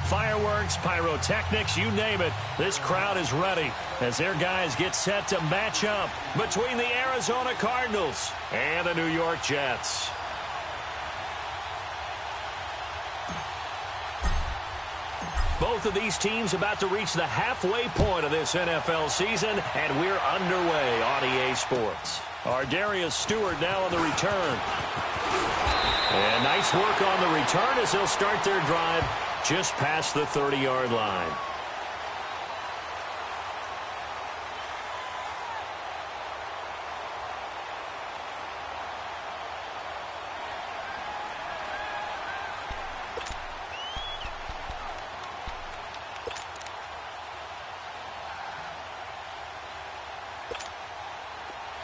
Fireworks, pyrotechnics, you name it. This crowd is ready as their guys get set to match up between the Arizona Cardinals and the New York Jets. Both of these teams about to reach the halfway point of this NFL season, and we're underway on EA Sports. Darius Stewart now on the return. And nice work on the return as they'll start their drive just past the 30-yard line.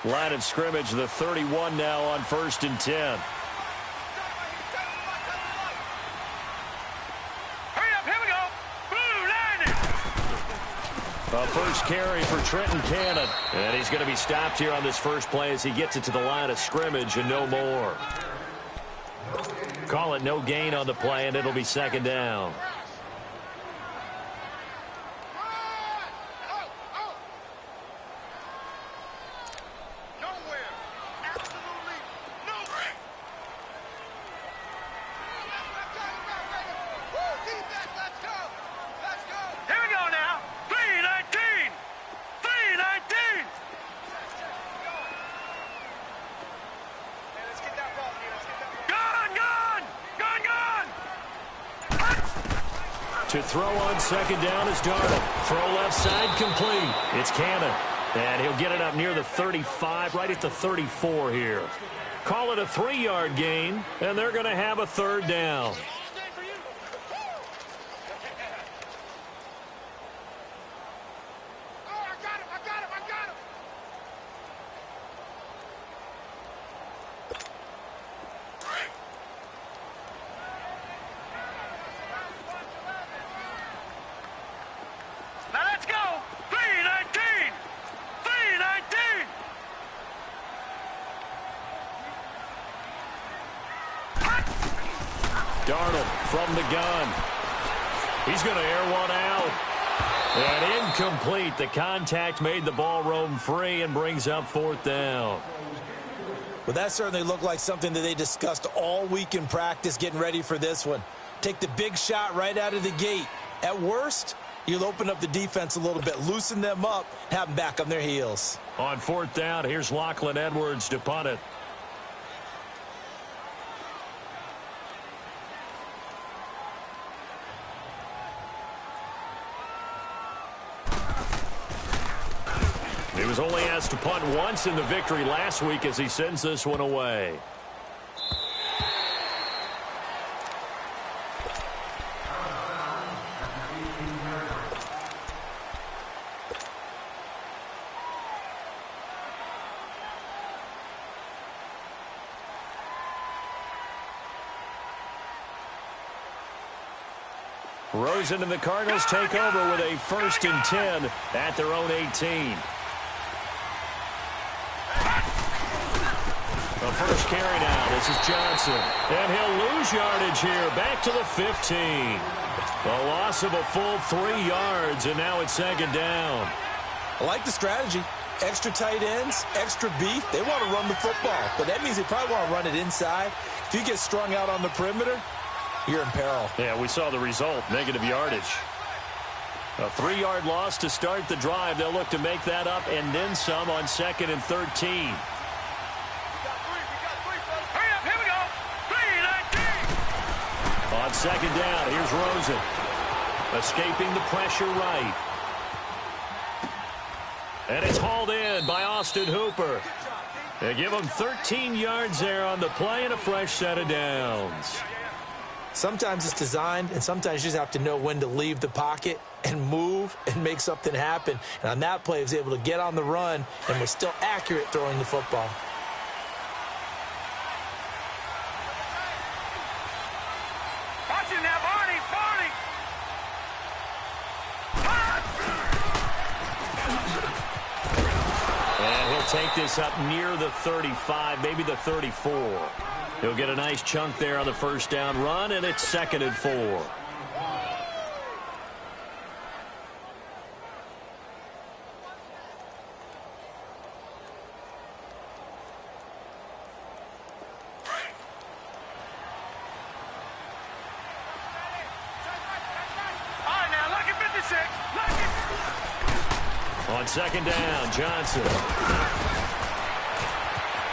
Line of scrimmage, the 31 now on 1st and 10. Hurry up, here we go. Blue line. A first carry for Trenton Cannon. And he's going to be stopped here on this first play as he gets it to the line of scrimmage and no more. Call it no gain on the play, and it'll be 2nd down. To throw on 2nd down is Darnold. Throw left side complete. It's Cannon. And he'll get it up near the 35, right at the 34 here. Call it a 3-yard gain, and they're going to have a 3rd down. Darnold from the gun. He's going to air one out. And incomplete. The contact made the ball roam free and brings up 4th down. Well, that certainly looked like something that they discussed all week in practice getting ready for this one. Take the big shot right out of the gate. At worst, you'll open up the defense a little bit, loosen them up, have them back on their heels. On 4th down, here's Lachlan Edwards to punt it. He was only asked to punt once in the victory last week as he sends this one away. Rosen and the Cardinals take over with a 1st and 10 at their own 18. The first carry now. This is Johnson. And he'll lose yardage here. Back to the 15. A loss of a full 3 yards, and now it's 2nd down. I like the strategy. Extra tight ends, extra beef. They want to run the football, but that means they probably want to run it inside. If you get strung out on the perimeter, you're in peril. Yeah, we saw the result, negative yardage. A 3-yard loss to start the drive. They'll look to make that up and then some on 2nd and 13. On 2nd down, here's Rosen. Escaping the pressure right. And it's hauled in by Austin Hooper. They give him 13 yards there on the play and a fresh set of downs. Sometimes it's designed, and sometimes you just have to know when to leave the pocket and move and make something happen. And on that play, he was able to get on the run and was still accurate throwing the football. Take this up near the 35, maybe the 34. He'll get a nice chunk there on the 1st down run, and it's 2nd and 4. On second down, Johnson.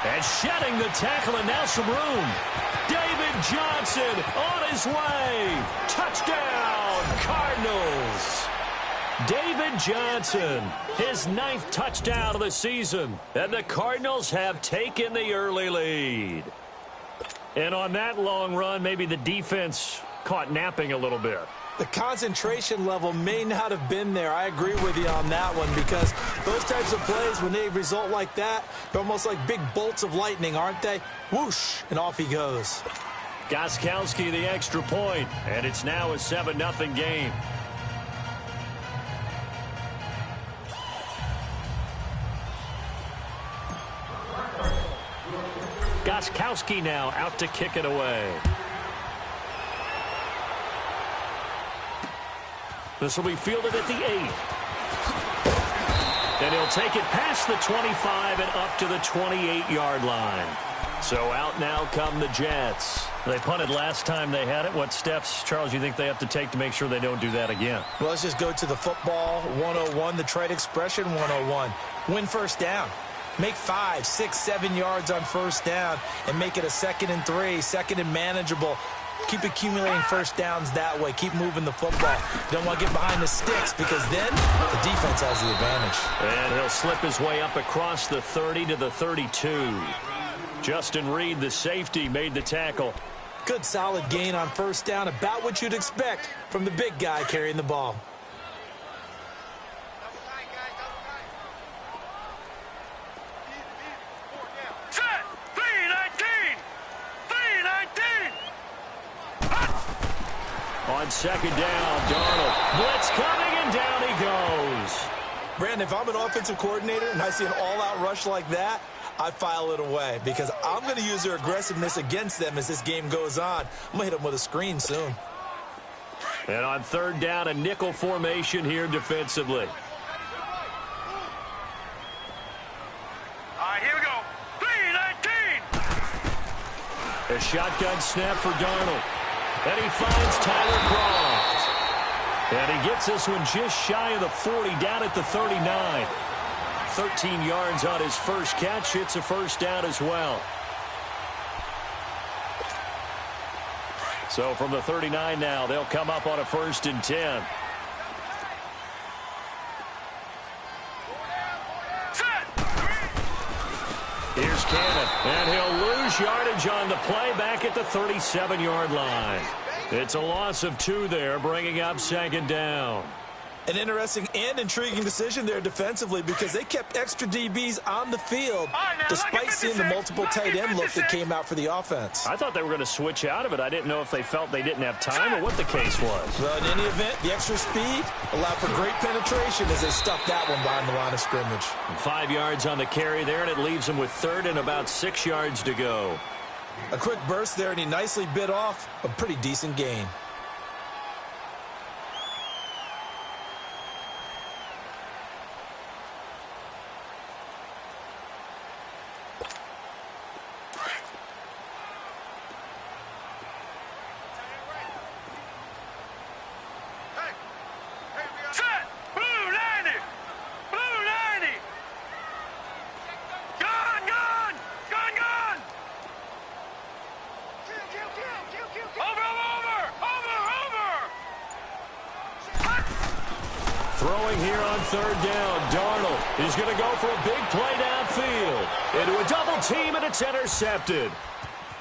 And shedding the tackle, and now some room. David Johnson on his way. Touchdown, Cardinals. David Johnson, his 9th touchdown of the season. And the Cardinals have taken the early lead. And on that long run, maybe the defense caught napping a little bit. The concentration level may not have been there. I agree with you on that one, because those types of plays, when they result like that, they're almost like big bolts of lightning, aren't they? Whoosh, and off he goes. Gostkowski the extra point, and it's now a 7-0 game. Gostkowski now out to kick it away. This will be fielded at the 8. And he'll take it past the 25 and up to the 28-yard line. So out now come the Jets. They punted last time they had it. What steps, Charles, you think they have to take to make sure they don't do that again? Well, let's just go to the football 101, the trade expression 101. Win first down. Make 5, 6, 7 yards on first down and make it a 2nd and 3, 2nd and manageable. Keep accumulating first downs that way. Keep moving the football. You don't want to get behind the sticks, because then the defense has the advantage. And he'll slip his way up across the 30 to the 32. Justin Reed, the safety, made the tackle. Good solid gain on first down, about what you'd expect from the big guy carrying the ball. On second down, Darnold. Blitz coming, and down he goes. Brandon, if I'm an offensive coordinator and I see an all-out rush like that, I file it away, because I'm going to use their aggressiveness against them as this game goes on. I'm going to hit them with a screen soon. And on third down, a nickel formation here defensively. All right, here we go. 3-19. A shotgun snap for Darnold. And he finds Tyler Croft. And he gets this one just shy of the 40, down at the 39. 13 yards on his first catch. It's a first down as well. So from the 39 now, they'll come up on a 1st and 10. Here's Cannon, and he'll lose yardage on the play back at the 37-yard line. It's a loss of 2 there, bringing up 2nd down. An interesting and intriguing decision there defensively, because they kept extra DBs on the field despite seeing the multiple tight end look that came out for the offense. I thought they were going to switch out of it. I didn't know if they felt they didn't have time or what the case was. Well, in any event, the extra speed allowed for great penetration as they stuffed that one behind the line of scrimmage. 5 yards on the carry there, and it leaves them with 3rd and about 6 yards to go. A quick burst there, and he nicely bit off a pretty decent gain. Throwing here on third down, Darnold is going to go for a big play downfield. Into a double team, and it's intercepted.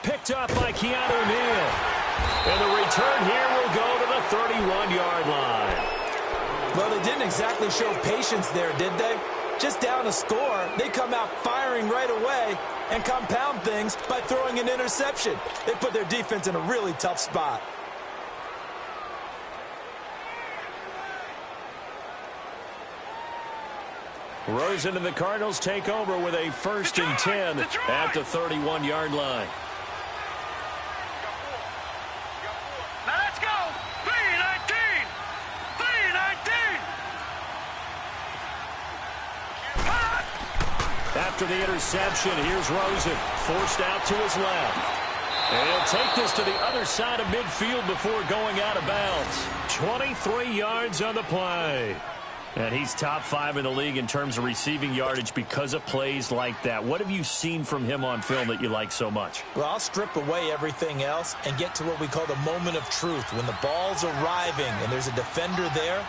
Picked up by Keanu Neal. And the return here will go to the 31-yard line. Well, they didn't exactly show patience there, did they? Just down a score, they come out firing right away and compound things by throwing an interception. They put their defense in a really tough spot. Rosen and the Cardinals take over with a 1st and 10 at the 31-yard line. Now let's go. 3-19. 3-19. After the interception, here's Rosen, forced out to his left. And he'll take this to the other side of midfield before going out of bounds. 23 yards on the play. And he's top 5 in the league in terms of receiving yardage because of plays like that. What have you seen from him on film that you like so much? Well, I'll strip away everything else and get to what we call the moment of truth. When the ball's arriving and there's a defender there,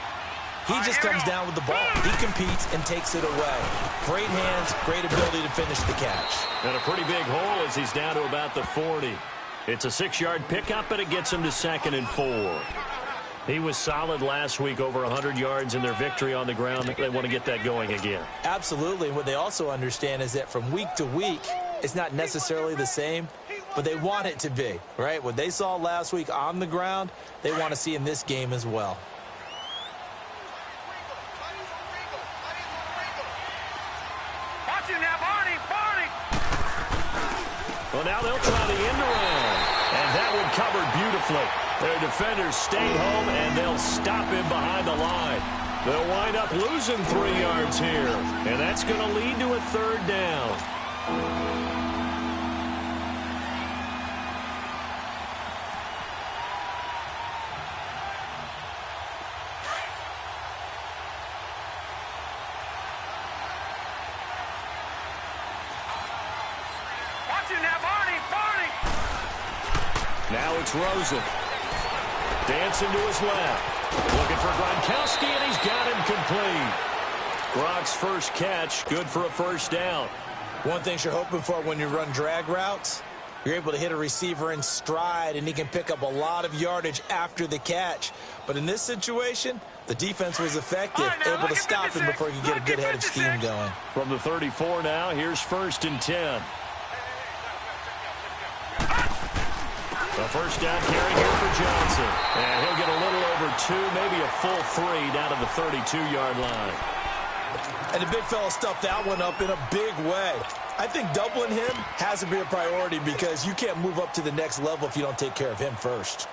he just comes down with the ball. He competes and takes it away. Great hands, great ability to finish the catch. And a pretty big hole as he's down to about the 40. It's a 6-yard pickup, and it gets him to 2nd and 4. He was solid last week, over 100 yards in their victory on the ground. They want to get that going again. Absolutely. And what they also understand is that from week to week, it's not necessarily the same, but they want it to be, right? What they saw last week on the ground, they want to see in this game as well. Watch him now, Barney! Well, now they'll try the end around. And that one covered beautifully. Their defenders stayed home, and they'll stop him behind the line. They'll wind up losing 3 yards here. And that's going to lead to a 3rd down. Now it's Rosen. Dancing to his left. Looking for Gronkowski, and he's got him complete. Gronk's first catch, good for a 1st down. One thing you're hoping for when you run drag routes, you're able to hit a receiver in stride, and he can pick up a lot of yardage after the catch. But in this situation, the defense was effective, able to stop him before he could get a good head of steam going. From the 34 now, here's 1st and 10. The 1st down carry here for Johnson. And he'll get a little over 2, maybe a full 3 down to the 32-yard line. And the big fella stuffed that one up in a big way. I think doubling him has to be a priority because you can't move up to the next level if you don't take care of him first.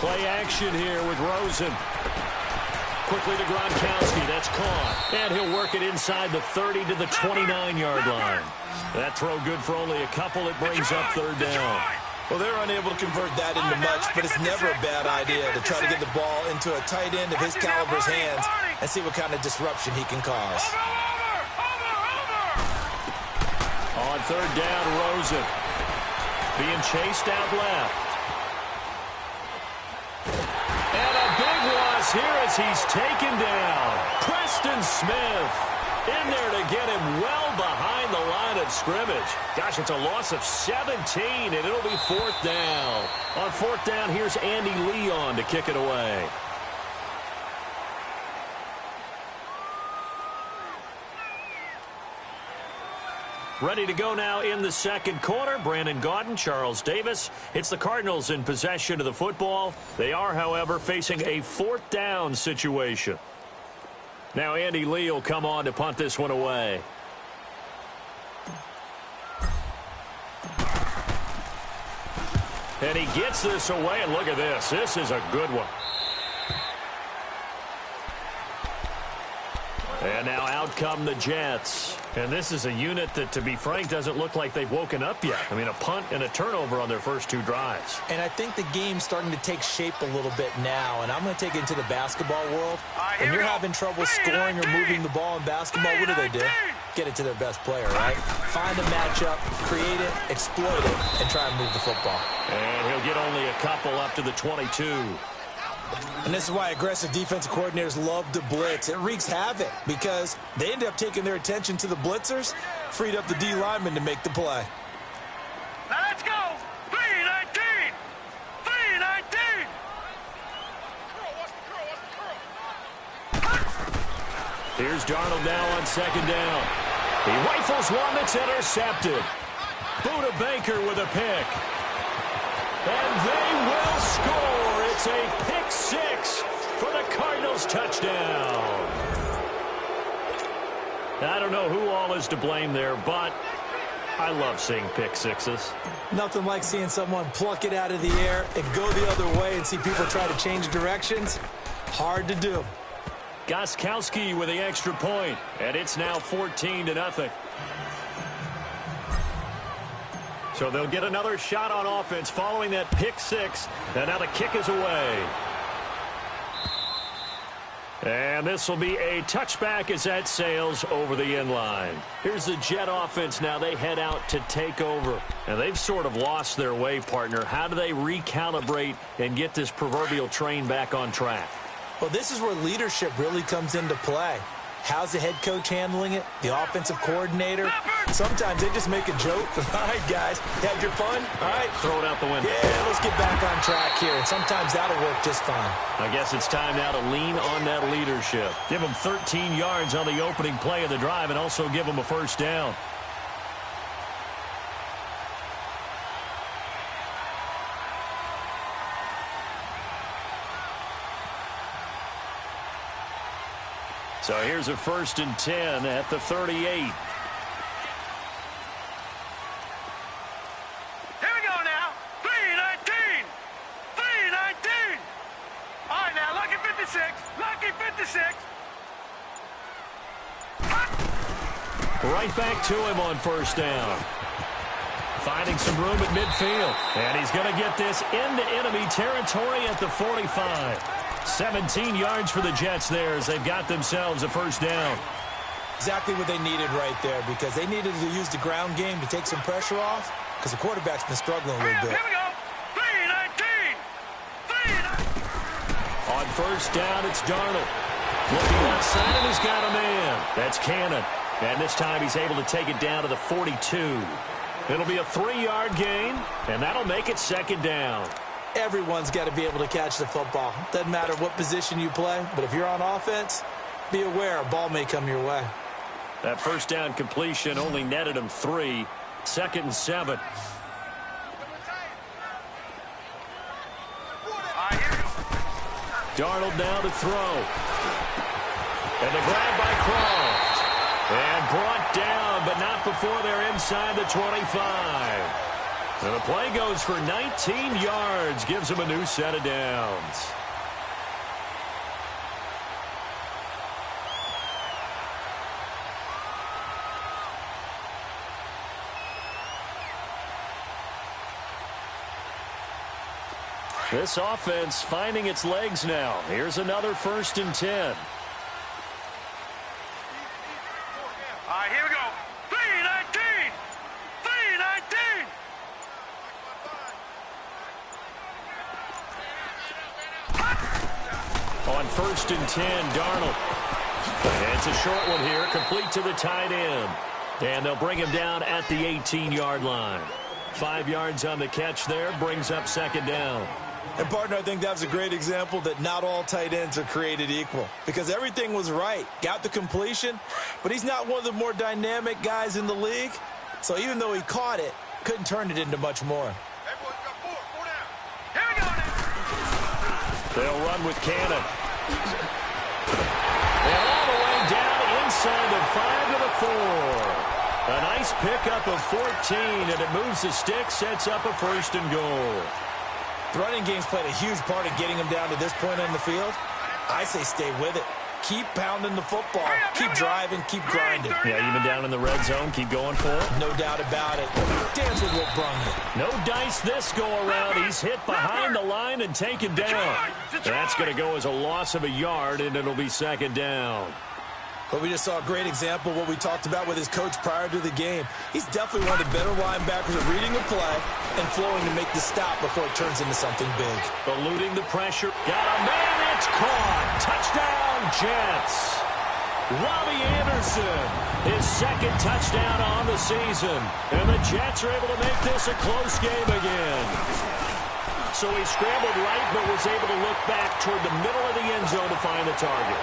Play action here with Rosen. Quickly to Gronkowski. That's caught. And he'll work it inside the 30 to the 29-yard line. That throw good for only a couple. It brings up 3rd down. Well, they're unable to convert that into much, but it's never a bad idea to try to get the ball into a tight end of his caliber's hands and see what kind of disruption he can cause. On 3rd down, Rosen. Being chased out left. And a big loss here as he's taken down. Preston Smith in there to get him well behind the line of scrimmage. Gosh, it's a loss of 17, and it'll be 4th down. On 4th down, here's Andy Leon to kick it away. Ready to go now in the 2nd quarter. Brandon Gaudin, Charles Davis. It's the Cardinals in possession of the football. They are, however, facing a 4th down situation. Now Andy Lee will come on to punt this one away. And he gets this away, and look at this. This is a good one. And now out come the Jets. And this is a unit that, to be frank, doesn't look like they've woken up yet. I mean, a punt and a turnover on their first 2 drives. And I think the game's starting to take shape a little bit now. And I'm going to take it into the basketball world. When you're having trouble scoring or moving the ball in basketball, what do? Get it to their best player, right? Find a matchup, create it, exploit it, and try and move the football. And he'll get only a couple up to the 22. And this is why aggressive defensive coordinators love to blitz. It wreaks havoc because they end up taking their attention to the blitzers, freed up the D lineman to make the play. Now let's go. 3-19. 3-19. Here's Darnold now on 2nd down. He rifles one that's intercepted. Buda Baker with a pick. And they will score. It's a pick 6 for the Cardinals touchdown. I don't know who all is to blame there, but I love seeing pick sixes. Nothing like seeing someone pluck it out of the air and go the other way and see people try to change directions. Hard to do. Gostkowski with the extra point, and it's now 14-0. So they'll get another shot on offense following that pick six, and now the kick is away. And this will be a touchback as that sails over the end line. Here's the Jet offense now. They head out to take over. And they've sort of lost their way, partner. How do they recalibrate and get this proverbial train back on track? Well, this is where leadership really comes into play. How's the head coach handling it? The offensive coordinator? Sometimes they just make a joke. All right, guys, had your fun? All right. Throw it out the window. Yeah, let's get back on track here. And sometimes that'll work just fine. I guess it's time now to lean on that leadership. Give them 13 yards on the opening play of the drive and also give them a first down. So here's a 1st and 10 at the 38. Here we go now. 3-19. 3-19. All right, now, lucky 56. Lucky 56. Right back to him on first down. Finding some room at midfield. And he's going to get this into enemy territory at the 45. 17 yards for the Jets there as they've got themselves a first down. Exactly what they needed right there, because they needed to use the ground game to take some pressure off, because the quarterback's been struggling a little bit. Here we go. 3-19. 3-19. On first down, it's Darnold. Looking outside, and he's got a man. That's Cannon. And this time he's able to take it down to the 42. It'll be a 3-yard gain, and that'll make it second down. Everyone's got to be able to catch the football. Doesn't matter what position you play, but if you're on offense, be aware a ball may come your way. That first down completion only netted him 3. 2nd and 7. Darnold now to throw. And the grab by Croft. And brought down, but not before they're inside the 25. And the play goes for 19 yards, gives him a new set of downs. This offense finding its legs now. Here's another 1st and 10. All right, here we go. 3-19. 3-19. On 1st and 10, Darnold. And it's a short one here, complete to the tight end. And they'll bring him down at the 18-yard line. 5 yards on the catch there, brings up second down. And, partner, I think that was a great example that not all tight ends are created equal, because everything was right. Got the completion, but he's not one of the more dynamic guys in the league. So even though he caught it, couldn't turn it into much more. Here we go now. They'll run with Cannon. And all the way down inside the 5 to the 4. A nice pickup of 14, and it moves the stick, sets up a 1st and goal. The running game's played a huge part in getting him down to this point on the field. I say stay with it. Keep pounding the football. Keep driving. Keep grinding. Yeah, even down in the red zone, keep going for it. No doubt about it. Dance with what brung it. No dice this go-around. He's hit behind the line and taken down. That's going to go as a loss of a yard, and it'll be second down. But we just saw a great example of what we talked about with his coach prior to the game. He's definitely one of the better linebackers at reading a play and flowing to make the stop before it turns into something big. Eluding the pressure. Got a man. It's caught. Touchdown, Jets. Robbie Anderson, his 2nd touchdown on the season. And the Jets are able to make this a close game again. So he scrambled right, but was able to look back toward the middle of the end zone to find the target.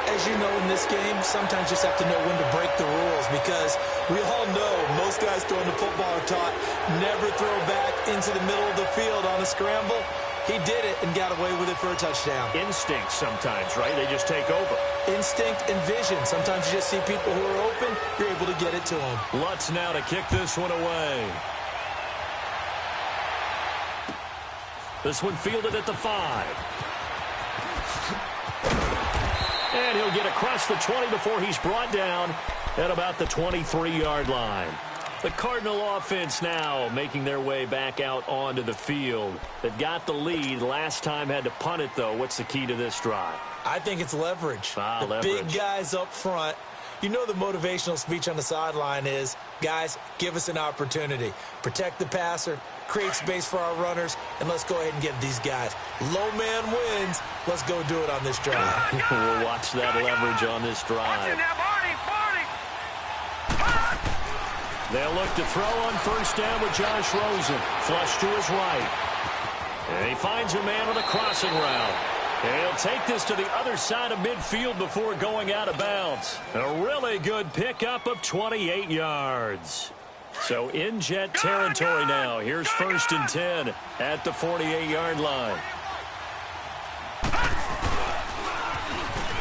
As you know, in this game, sometimes you just have to know when to break the rules, because we all know most guys throwing the football are taught never throw back into the middle of the field on a scramble. He did it and got away with it for a touchdown. Instinct sometimes, right? They just take over. Instinct and vision. Sometimes you just see people who are open, you're able to get it to them. Lutz now to kick this one away. This one fielded at the 5. And he'll get across the 20 before he's brought down at about the 23-yard line. The Cardinal offense now making their way back out onto the field. They've got the lead. Last time had to punt it, though. What's the key to this drive? I think it's leverage. Leverage. Big guys up front. You know the motivational speech on the sideline is, guys, give us an opportunity. Protect the passer, create space for our runners, and let's go ahead and get these guys. Low man wins. Let's go do it on this drive. We'll watch that leverage on this drive. They'll look to throw on first down with Josh Rosen. Flush to his right. And he finds a man on the crossing route. And he'll take this to the other side of midfield before going out of bounds. A really good pickup of 28 yards. So in jet territory now. Here's first and 10 at the 48-yard line.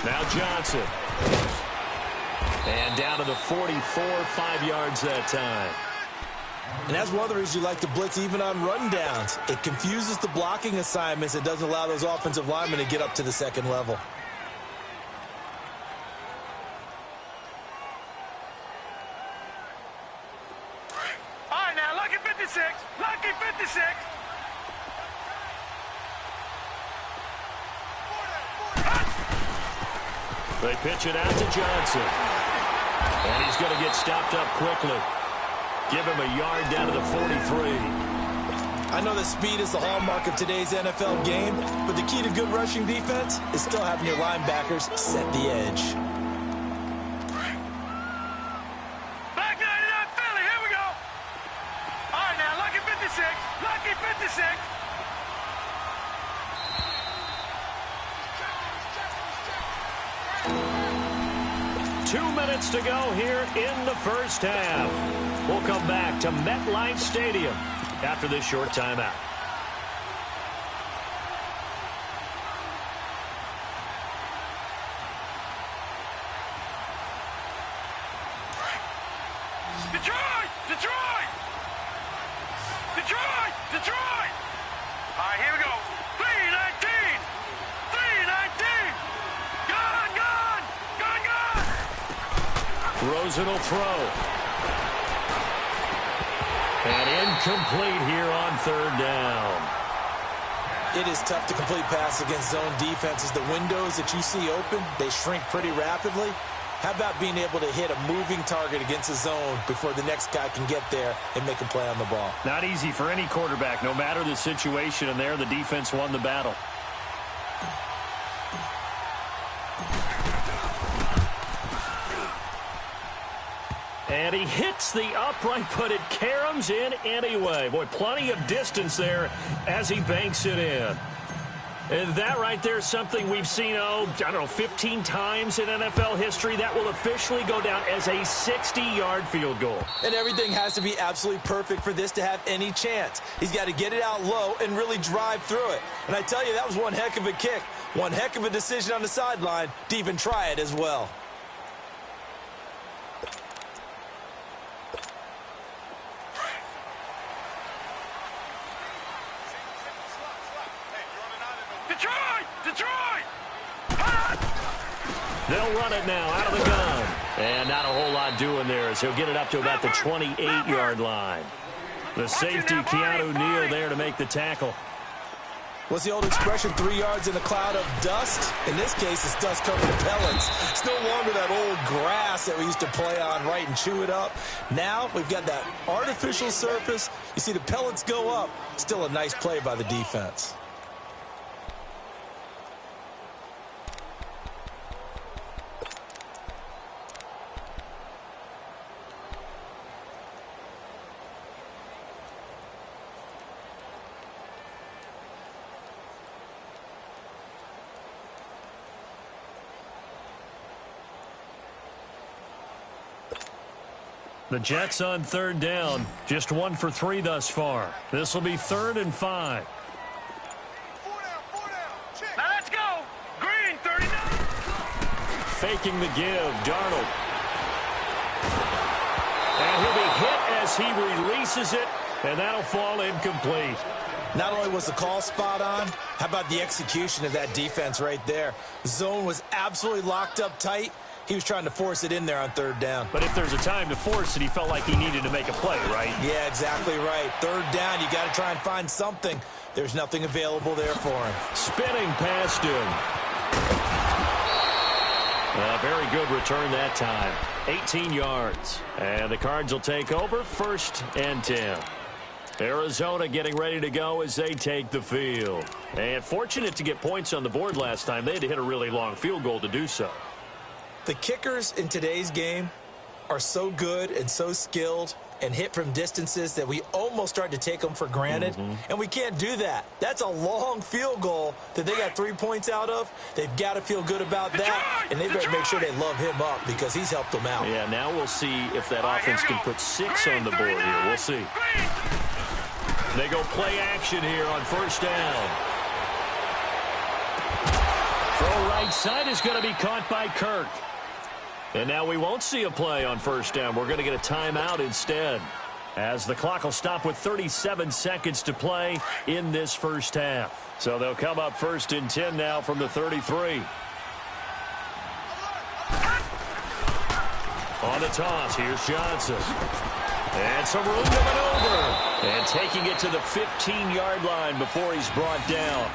Now Johnson. And down to the 44, 5 yards that time. And that's one of the reasons you like to blitz even on rundowns. It confuses the blocking assignments. It doesn't allow those offensive linemen to get up to the second level. All right, now, lucky 56. Lucky 56. They pitch it out to Johnson. And he's going to get stopped up quickly. Give him a yard down to the 43. I know that speed is the hallmark of today's NFL game, but the key to good rushing defense is still having your linebackers set the edge. Back 99 Philly, here we go. All right, now, lucky 56. Lucky 56. 2 minutes to go here in the first half. We'll come back to MetLife Stadium after this short timeout. Detroit! Detroit! Detroit! Detroit! All right, here we go. 319! 319! Gone! Gone! Gone! Gone! Rosen will throw. And incomplete here on third down. It is tough to complete pass against zone defenses. The windows that you see open, they shrink pretty rapidly. How about being able to hit a moving target against a zone before the next guy can get there and make a play on the ball? Not easy for any quarterback, no matter the situation, and there the defense won the battle. And he hits the upright, but it caroms in anyway. Boy, plenty of distance there as he banks it in. And that right there is something we've seen, I don't know, 15 times in NFL history. That will officially go down as a 60-yard field goal. And everything has to be absolutely perfect for this to have any chance. He's got to get it out low and really drive through it. And I tell you, that was one heck of a kick. One heck of a decision on the sideline to even try it as well. They'll run it now out of the gun. And not a whole lot doing there as he'll get it up to about the 28-yard line. The safety, Keanu Neal, there to make the tackle. What's the old expression, 3 yards in a cloud of dust? In this case, it's dust covered pellets. It's no longer that old grass that we used to play on, right, and chew it up. Now we've got that artificial surface. You see the pellets go up. Still a nice play by the defense. The Jets on third down. Just 1 for 3 thus far. This will be 3rd and 5. Now let's go. Green, 39. Faking the give, Darnold. And he'll be hit as he releases it, and that'll fall incomplete. Not only was the call spot on, how about the execution of that defense right there? The zone was absolutely locked up tight. He was trying to force it in there on third down. But if there's a time to force it, he felt like he needed to make a play, right? Yeah, exactly right. Third down, you got to try and find something. There's nothing available there for him. Spinning past him. A very good return that time. 18 yards. And the Cards will take over, 1st and 10. Arizona getting ready to go as they take the field. And fortunate to get points on the board last time. They had to hit a really long field goal to do so. The kickers in today's game are so good and so skilled and hit from distances that we almost start to take them for granted. And we can't do that. That's a long field goal that they got 3 points out of. They've got to feel good about that, and they better make sure they love him up because he's helped them out. Yeah, now we'll see if that offense can put 6 on the board here. We'll see. They go play action here on 1st down. Throw right side is going to be caught by Kirk. And now we won't see a play on 1st down. We're going to get a timeout instead, as the clock will stop with 37 seconds to play in this first half. So they'll come up 1st and 10 now from the 33. On the toss, here's Johnson. And some room to maneuver. And taking it to the 15-yard line before he's brought down.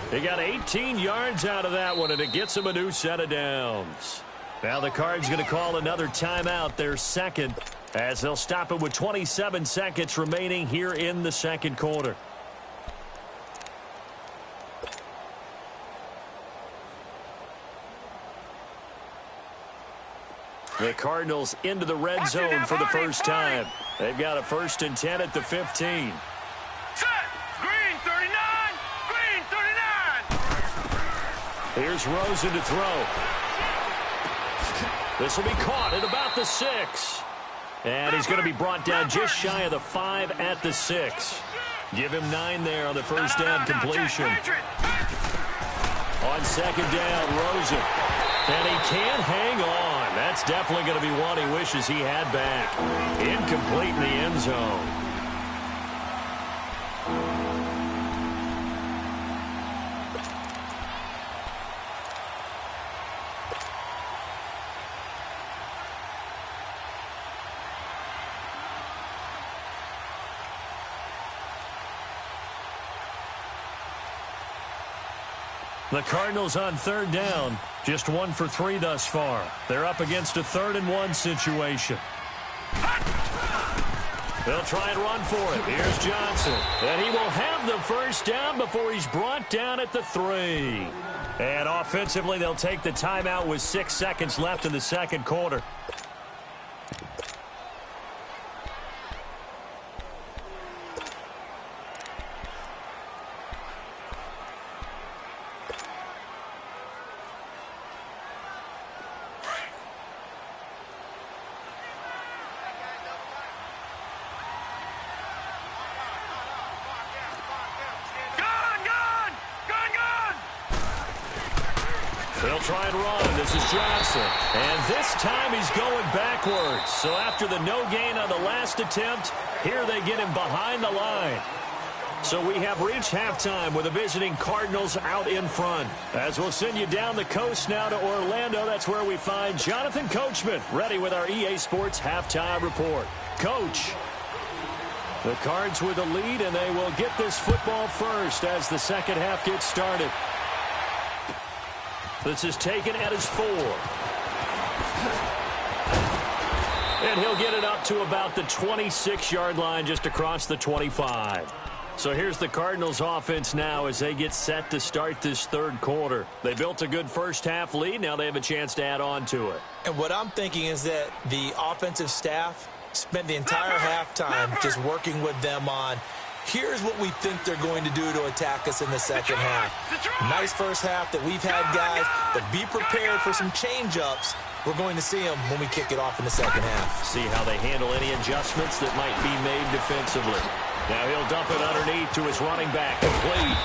They got 18 yards out of that one, and it gets him a new set of downs. Now the Cards going to call another timeout, their 2nd, as they'll stop it with 27 seconds remaining here in the 2nd quarter. The Cardinals into the red zone for the first time. They've got a 1st and 10 at the 15. Set. Green, 39. Green, 39. Here's Rosen to throw. This will be caught at about the 6. And he's going to be brought down just shy of the 5 at the 6. Give him 9 there on the 1st down completion. On 2nd down, Rosen. And he can't hang on. That's definitely going to be one he wishes he had back. Incomplete in the end zone. The Cardinals on 3rd down, just 1 for 3 thus far. They're up against a 3rd and 1 situation. They'll try and run for it. Here's Johnson. And he will have the 1st down before he's brought down at the 3. And offensively, they'll take the timeout with 6 seconds left in the 2nd quarter. They'll try and run. This is Johnson. And this time he's going backwards. So after the no gain on the last attempt, here they get him behind the line. So we have reached halftime with the visiting Cardinals out in front. As we'll send you down the coast now to Orlando, that's where we find Jonathan Coachman ready with our EA Sports halftime report. Coach, the Cards with the lead, and they will get this football first as the second half gets started. This is taken at his 4. And he'll get it up to about the 26-yard line just across the 25. So here's the Cardinals offense now as they get set to start this 3rd quarter. They built a good first half lead. Now they have a chance to add on to it. And what I'm thinking is that the offensive staff spent the entire halftime just working with them on, here's what we think they're going to do to attack us in the second half. Nice first half that we've had, guys, but be prepared for some change-ups. We're going to see them when we kick it off in the second half. See how they handle any adjustments that might be made defensively. Now he'll dump it underneath to his running back. Complete.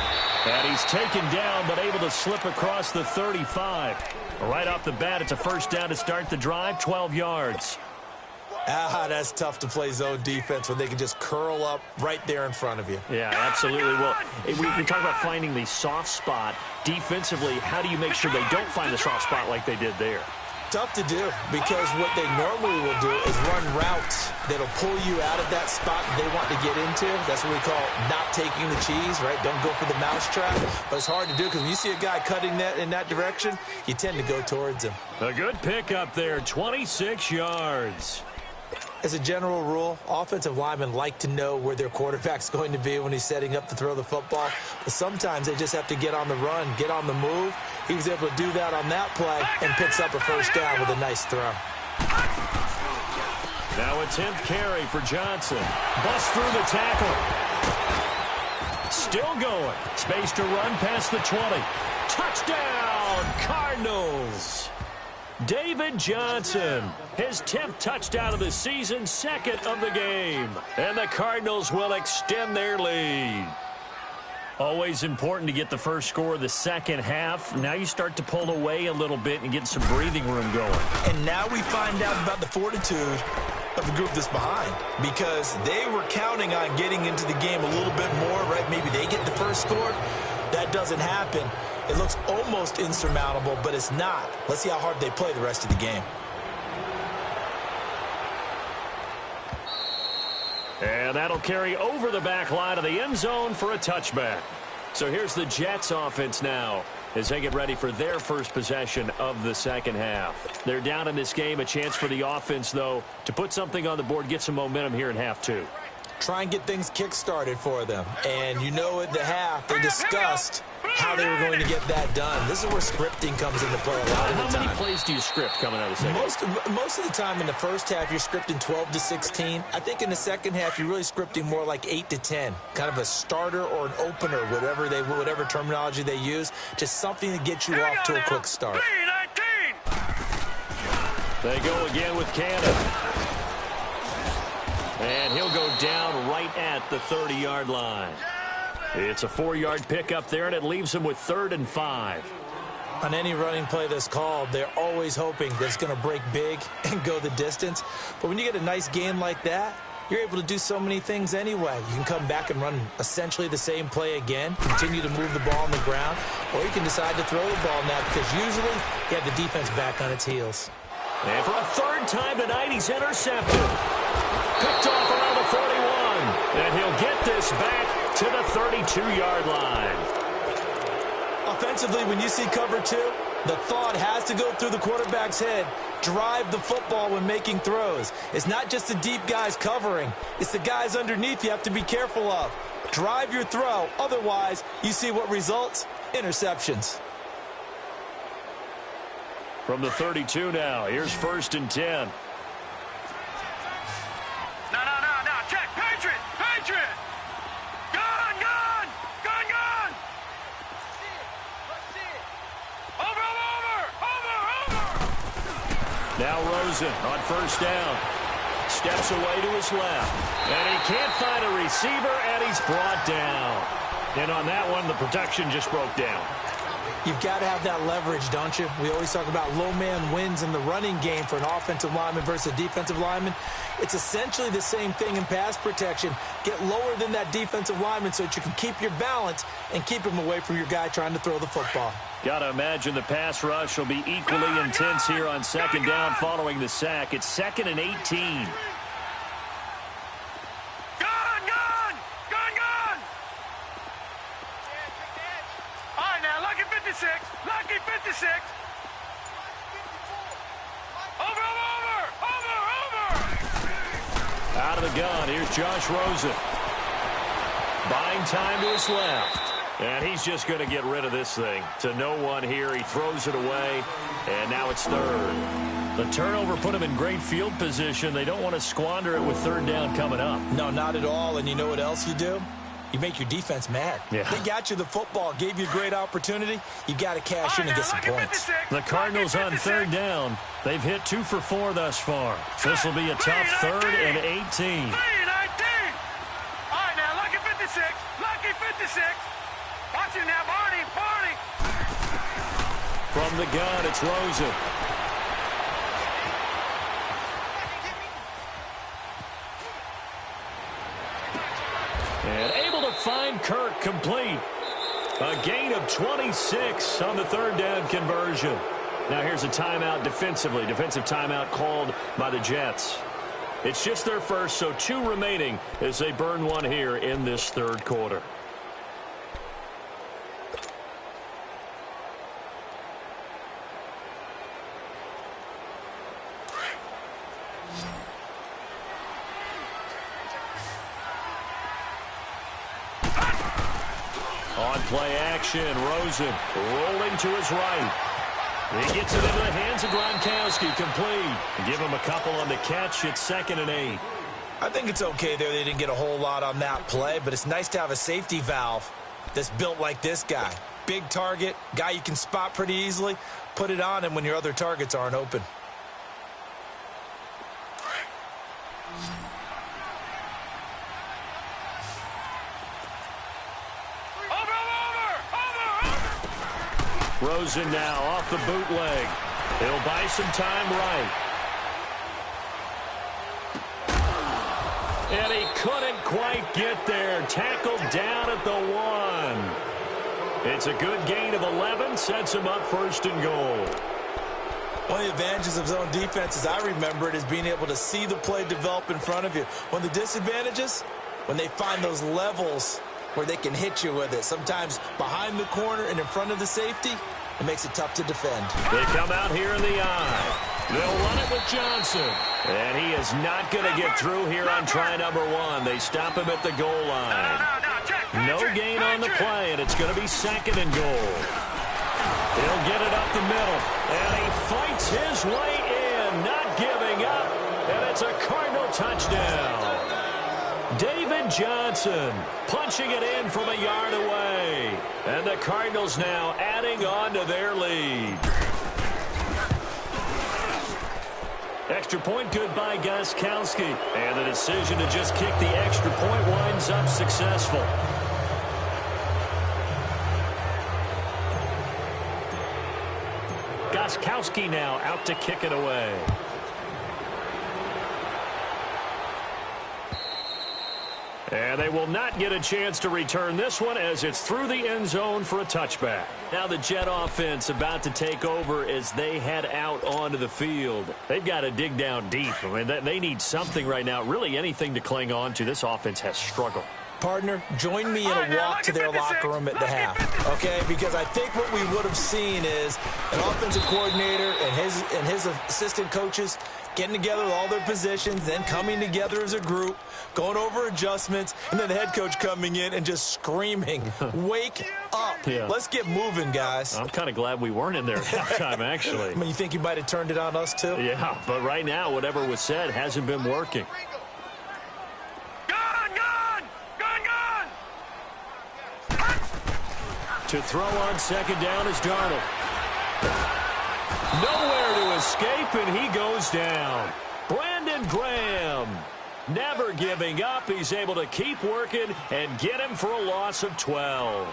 And he's taken down, but able to slip across the 35. Right off the bat, it's a first down to start the drive, 12 yards. That's tough to play zone defense when they can just curl up right there in front of you. Yeah, absolutely. Well, we talk about finding the soft spot. Defensively, how do you make sure they don't find the soft spot like they did there? Tough to do, because what they normally will do is run routes that'll pull you out of that spot they want to get into. That's what we call not taking the cheese, right? Don't go for the mousetrap. But it's hard to do because when you see a guy cutting that in that direction, you tend to go towards him. A good pickup there, 26 yards. As a general rule, offensive linemen like to know where their quarterback's going to be when he's setting up to throw the football. But sometimes they just have to get on the run, get on the move. He was able to do that on that play and picks up a first down with a nice throw. Now a 10th carry for Johnson. Busts through the tackle. Still going. Space to run past the 20. Touchdown, Cardinals. David Johnson, his 10th touchdown of the season, second of the game. And the Cardinals will extend their lead. Always important to get the first score of the second half. Now you start to pull away a little bit and get some breathing room going. And now we find out about the fortitude of the group that's behind, because they were counting on getting into the game a little bit more, right? Maybe they get the first score. That doesn't happen. It looks almost insurmountable, but it's not. Let's see how hard they play the rest of the game. And that'll carry over the back line of the end zone for a touchback. So here's the Jets offense now as they get ready for their first possession of the second half. They're down in this game. A chance for the offense, though, to put something on the board, get some momentum here in half two. Try and get things kick-started for them. And you know at the half, they discussed how they were going to get that done. This is where scripting comes into play a lot of the time. How many plays do you script coming out of the second? Most of the time in the first half, you're scripting 12 to 16. I think in the second half, you're really scripting more like 8 to 10. Kind of a starter or an opener, whatever terminology they use. Just something to get you off to a quick start. They go again with Cannon. And he'll go down right at the 30-yard line. It's a 4-yard pickup there, and it leaves him with 3rd and 5. On any running play that's called, they're always hoping that it's going to break big and go the distance. But when you get a nice gain like that, you're able to do so many things anyway. You can come back and run essentially the same play again, continue to move the ball on the ground, or you can decide to throw the ball now because usually you have the defense back on its heels. And for a 3rd time tonight, he's intercepted. Picked off around the 41. And he'll get this back to the 32-yard line. Offensively, when you see cover 2, the thought has to go through the quarterback's head. Drive the football when making throws. It's not just the deep guys covering. It's the guys underneath you have to be careful of. Drive your throw. Otherwise, you see what results? Interceptions. From the 32 now, here's 1st and 10. No. Check. Patriot. Gun. Over. Now Rosen on 1st down. Steps away to his left. And he can't find a receiver, and he's brought down. And on that one, the protection just broke down. You've got to have that leverage, don't you? We always talk about low man wins in the running game for an offensive lineman versus a defensive lineman. It's essentially the same thing in pass protection. Get lower than that defensive lineman so that you can keep your balance and keep him away from your guy trying to throw the football. Got to imagine the pass rush will be equally intense here on 2nd down following the sack. It's 2nd and 18. Lucky 56. Over. Out of the gun, here's Josh Rosen. Buying time to his left. And he's just going to get rid of this thing. To no one here, he throws it away, and now it's 3rd. The turnover put him in great field position. They don't want to squander it with 3rd down coming up. No, not at all, and you know what else you do? You make your defense mad. Yeah. They got you the football, gave you a great opopportunity. You got to cash in and get some points. The Cardinals on 3rd down. They've hit 2 for 4 thus far. This will be a tough 3rd and 18. 3-19. All right, now, lucky 56. Watch him now. From the gun, it's Rosen. And able to find Kirk complete. A gain of 26 on the third down conversion. Now here's a timeout defensively. Defensive timeout called by the Jets. It's just their first, so 2 remaining as they burn one here in this third quarter. On play action, Rosen rolling to his right. He gets it into the hands of Gronkowski, complete. Give him a couple on the catch. It's 2nd and 8. I think it's okay there. They didn't get a whole lot on that play, but it's nice to have a safety valve that's built like this guy. Big target, guy you can spot pretty easily. Put it on him when your other targets aren't open. Rosen now off the bootleg. He'll buy some time right. And he couldn't quite get there. Tackled down at the 1. It's a good gain of 11. Sets him up 1st and goal. One of the advantages of zone defense, as I remember it, is being able to see the play develop in front of you. One of the disadvantages, when they find those levels where they can hit you with it. Sometimes behind the corner and in front of the safety, it makes it tough to defend. They come out here in the eye. They'll run it with Johnson. And he is not going to get through here on try number 1. They stop him at the goal line. No gain on the play, and it's going to be 2nd and goal. He'll get it up the middle. And he fights his way in, not giving up. And it's a Cardinal touchdown. David Johnson punching it in from a yard away. And the Cardinals now adding on to their lead. Extra point good by Gronkowski. And the decision to just kick the extra point winds up successful. Gronkowski now out to kick it away. And they will not get a chance to return this one as it's through the end zone for a touchback. Now the Jet offense about to take over as they head out onto the field. They've got to dig down deep. I mean, they need something right now, really anything to cling on to. This offense has struggled. Partner, join me in a walk to their locker room at the half, okay? Because I think what we would have seen is an offensive coordinator and his assistant coaches getting together with all their positions, then coming together as a group, going over adjustments, and then the head coach coming in and just screaming, wake up. Yeah. Let's get moving, guys. I'm kind of glad we weren't in there at halftime, actually. I mean, you think you might have turned it on us, too? Yeah, but right now, whatever was said hasn't been working. To throw on 2nd down is Darnold. Nowhere to escape, and he goes down. Brandon Graham never giving up. He's able to keep working and get him for a loss of 12.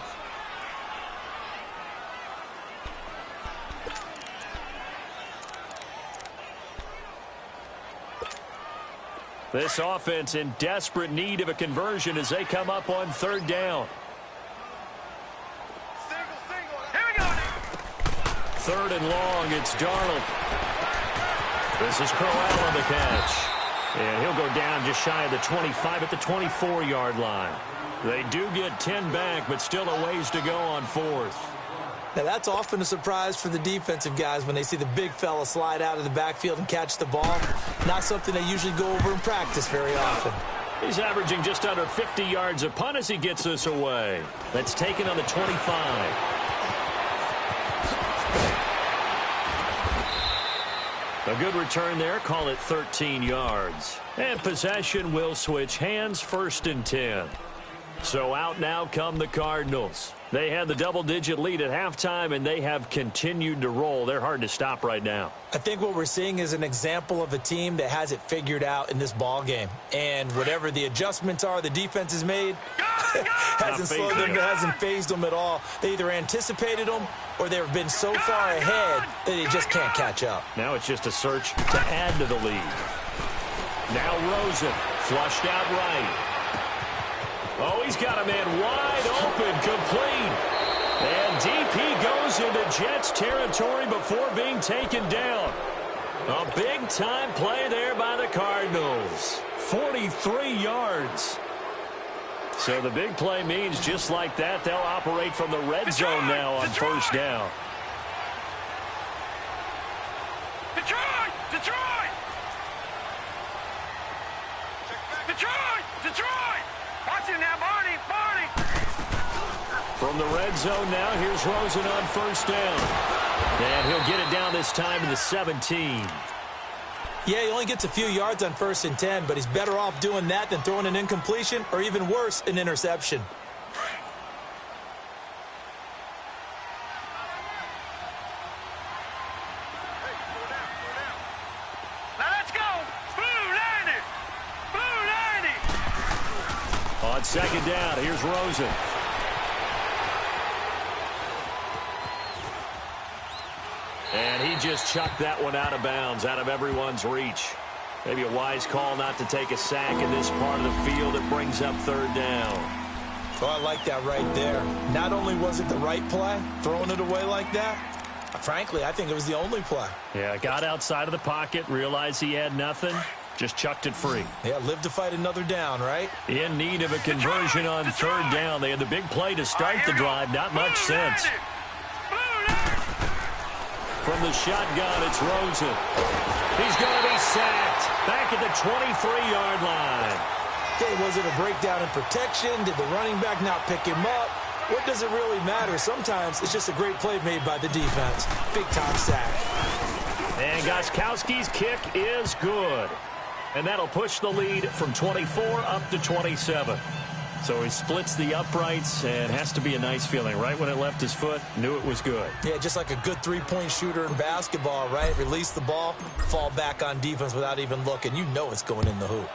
This offense in desperate need of a conversion as they come up on 3rd down. 3rd and long, it's Darnold. This is Crowell on the catch. And he'll go down just shy of the 25 at the 24-yard line. They do get 10 back, but still a ways to go on 4th. Now, that's often a surprise for the defensive guys when they see the big fella slide out of the backfield and catch the ball. Not something they usually go over in practice very often. He's averaging just under 50 yards a punt as he gets this away. That's taken on the 25. A good return there. Call it 13 yards. And possession will switch hands. 1st and 10. So out now come the Cardinals. They had the double-digit lead at halftime, and they have continued to roll. They're hard to stop right now. I think what we're seeing is an example of a team that has it figured out in this ball game. And whatever the adjustments are the defense has made, hasn't slowed them, hasn't phased them at all. They either anticipated them or they've been so far ahead that they just can't catch up. Now it's just a search to add to the lead. Now Rosen, flushed out right. Oh, he's got a man wide open, complete. And DP goes into Jets territory before being taken down. A big-time play there by the Cardinals. 43 yards. So the big play means just like that, they'll operate from the red zone now on first down. Detroit! Detroit! Detroit! Detroit! Watch it now, Barney! Barney! From the red zone now, here's Rosen on first down. And he'll get it down this time to the 17. Yeah, he only gets a few yards on 1st and 10, but he's better off doing that than throwing an incompletion or even worse, an interception. Now let's go! Blue 90! Blue 90! On second down, here's Rosen. And he just chucked that one out of bounds, out of everyone's reach. Maybe a wise call not to take a sack in this part of the field. It brings up third down. Oh, I like that right there. Not only was it the right play, throwing it away like that, frankly, I think it was the only play. Yeah, got outside of the pocket, realized he had nothing, just chucked it free. Yeah, live to fight another down, right? In need of a conversion on third down. They had the big play to start the drive, not much sense. From the shotgun, it's Rosen. He's going to be sacked back at the 23-yard line. Okay, was it a breakdown in protection? Did the running back not pick him up? What does it really matter? Sometimes it's just a great play made by the defense. Big-time sack. And Gostkowski's kick is good. And that'll push the lead from 24 up to 27. So he splits the uprights, and has to be a nice feeling. Right when it left his foot, knew it was good. Yeah, just like a good three-point shooter in basketball, right? Release the ball, fall back on defense without even looking. You know it's going in the hoop.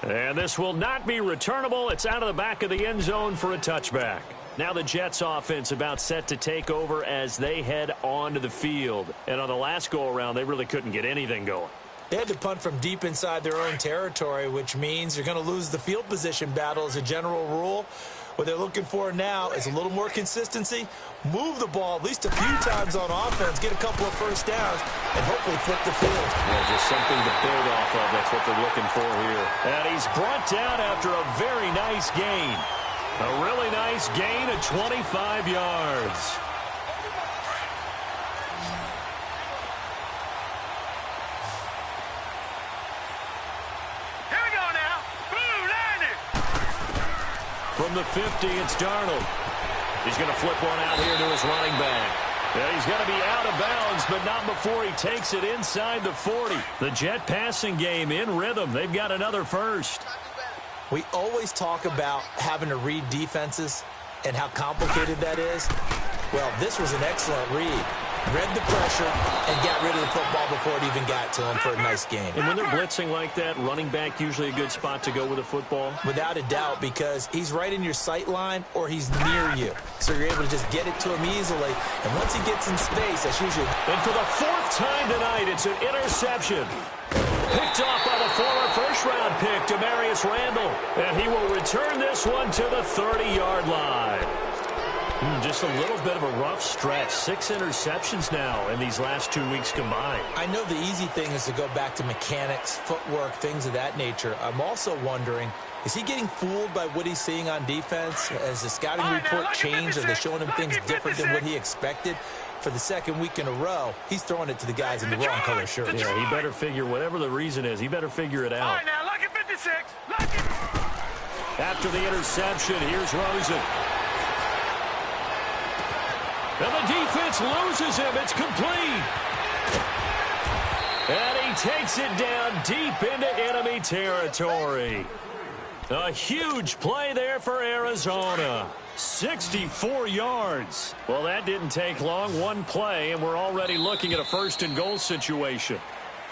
And this will not be returnable. It's out of the back of the end zone for a touchback. Now the Jets offense about set to take over as they head onto the field. And on the last go-around, they really couldn't get anything going. They had to punt from deep inside their own territory, which means you're going to lose the field position battle as a general rule. What they're looking for now is a little more consistency, move the ball at least a few times on offense, get a couple of first downs, and hopefully flip the field. Yeah, just something to build off of. That's what they're looking for here. And he's brought down after a very nice gain. A really nice gain of 25 yards. From the 50, it's Darnold. He's going to flip one out here to his running back. Yeah, he's going to be out of bounds, but not before he takes it inside the 40. The Jet passing game in rhythm. They've got another first. We always talk about having to read defenses and how complicated that is. Well, this was an excellent read. Read the pressure and got rid of the football before it even got to him for a nice gain. And when they're blitzing like that, running back usually a good spot to go with the football? Without a doubt, because he's right in your sight line or he's near you. So you're able to just get it to him easily. And once he gets in space, that's usually... And for the fourth time tonight, it's an interception. Picked off by the former first-round pick, Demarius Randall. And he will return this one to the 30-yard line. Just a little bit of a rough stretch. 6 interceptions now in these last 2 weeks combined. I know the easy thing is to go back to mechanics, footwork, things of that nature. I'm also wondering, is he getting fooled by what he's seeing on defense? Has the scouting report changed? Are they showing him things different than what he expected? For the second week in a row, he's throwing it to the guys in the wrong color shirt. Yeah, he better figure, whatever the reason is, he better figure it out. All right, now, look at 56. Look at... After the interception, here's Rosen. And the defense loses him. It's complete. And he takes it down deep into enemy territory. A huge play there for Arizona. 64 yards. Well, that didn't take long. One play, and we're already looking at a first-and-goal situation.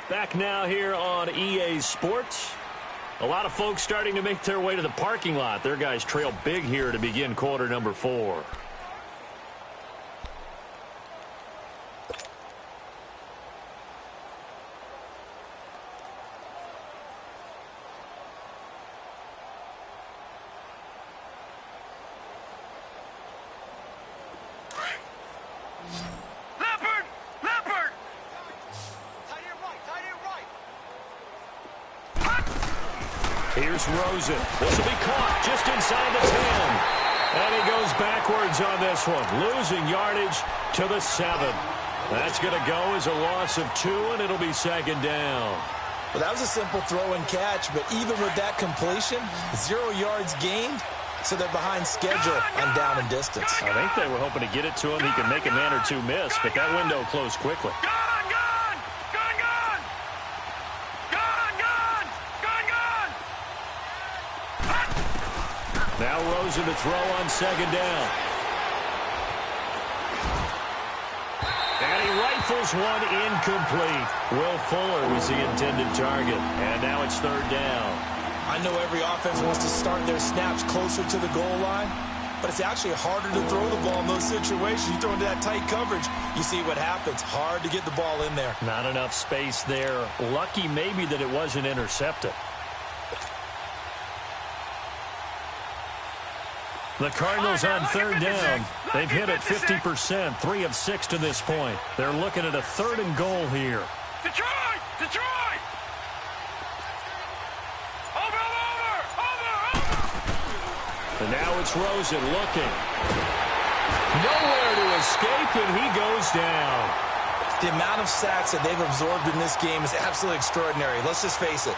Back now here on EA Sports. A lot of folks starting to make their way to the parking lot. Their guys trail big here to begin quarter number 4. Here's Rosen. This will be caught just inside the 10. And he goes backwards on this one, losing yardage to the 7. That's going to go as a loss of 2, and it'll be second down. Well, that was a simple throw and catch, but even with that completion, 0 yards gained, so they're behind schedule on down and distance. I think they were hoping to get it to him. He could make a man or two miss, but that window closed quickly. Now Rosen to throw on second down. And he rifles one incomplete. Will Fuller was the intended target. And now it's third down. I know every offense wants to start their snaps closer to the goal line, but it's actually harder to throw the ball in those situations. You throw into that tight coverage, you see what happens. Hard to get the ball in there. Not enough space there. Lucky maybe that it wasn't intercepted. The Cardinals on third down. They've hit it 50%, 3 of 6 to this point. They're looking at a third and goal here. Detroit! Detroit! Over! And now it's Rosen looking. Nowhere to escape, and he goes down. The amount of sacks that they've absorbed in this game is absolutely extraordinary. Let's just face it.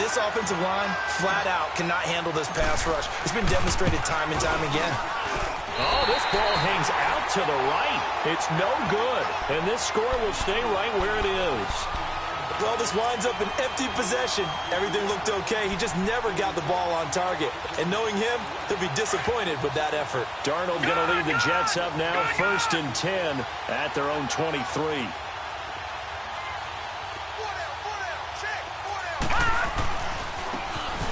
This offensive line, flat out, cannot handle this pass rush. It's been demonstrated time and time again. Oh, this ball hangs out to the right. It's no good. And this score will stay right where it is. Well, this winds up an empty possession. Everything looked okay. He just never got the ball on target. And knowing him, they'll be disappointed with that effort. Darnold going to lead the Jets up now, 1st and 10 at their own 23.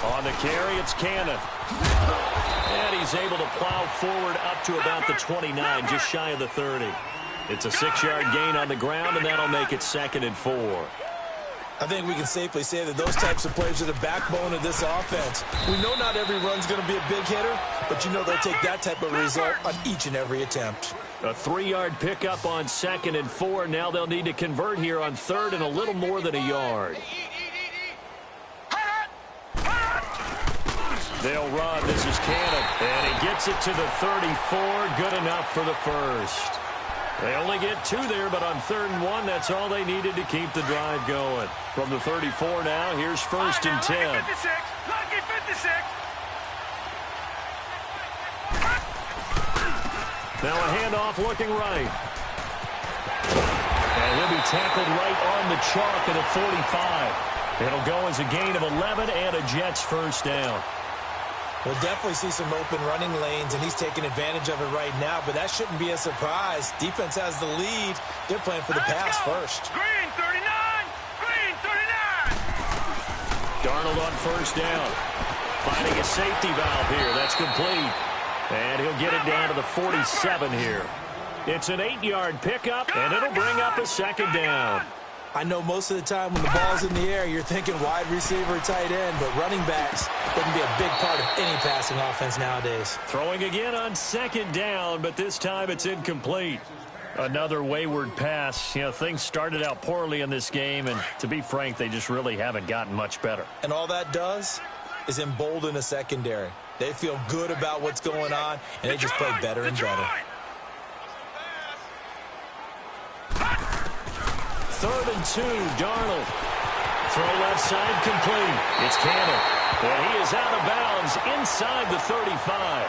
On the carry, it's Cannon. And he's able to plow forward up to about the 29, just shy of the 30. It's a 6-yard gain on the ground, and that'll make it 2nd and 4. I think we can safely say that those types of plays are the backbone of this offense. We know not every run's going to be a big hitter, but you know they'll take that type of result on each and every attempt. A 3-yard pickup on 2nd and 4. Now they'll need to convert here on 3rd and a little more than a yard. They'll run. This is Cannon. And he gets it to the 34. Good enough for the first. They only get 2 there, but on 3rd and 1, that's all they needed to keep the drive going. From the 34 now, here's 1st and 10. Lucky 56. Now a handoff looking right. And he'll be tackled right on the chalk at the 45. It'll go as a gain of 11 and a Jets first down. We'll definitely see some open running lanes, and he's taking advantage of it right now, but that shouldn't be a surprise. Defense has the lead. They're playing for the pass first. Green 39! Green 39! Darnold on first down. Finding a safety valve here. That's complete. And he'll get it down to the 47 here. It's an 8-yard pickup, and it'll bring up a 2nd down. I know most of the time when the ball's in the air, you're thinking wide receiver, tight end, but running backs, they can be a big part of any passing offense nowadays. Throwing again on 2nd down, but this time it's incomplete. Another wayward pass. You know, things started out poorly in this game, and to be frank, they just really haven't gotten much better. And all that does is embolden a secondary. They feel good about what's going on, and they just play better and better. 3rd and 2, Darnold. Throw left side complete. It's Cannon. And he is out of bounds inside the 35.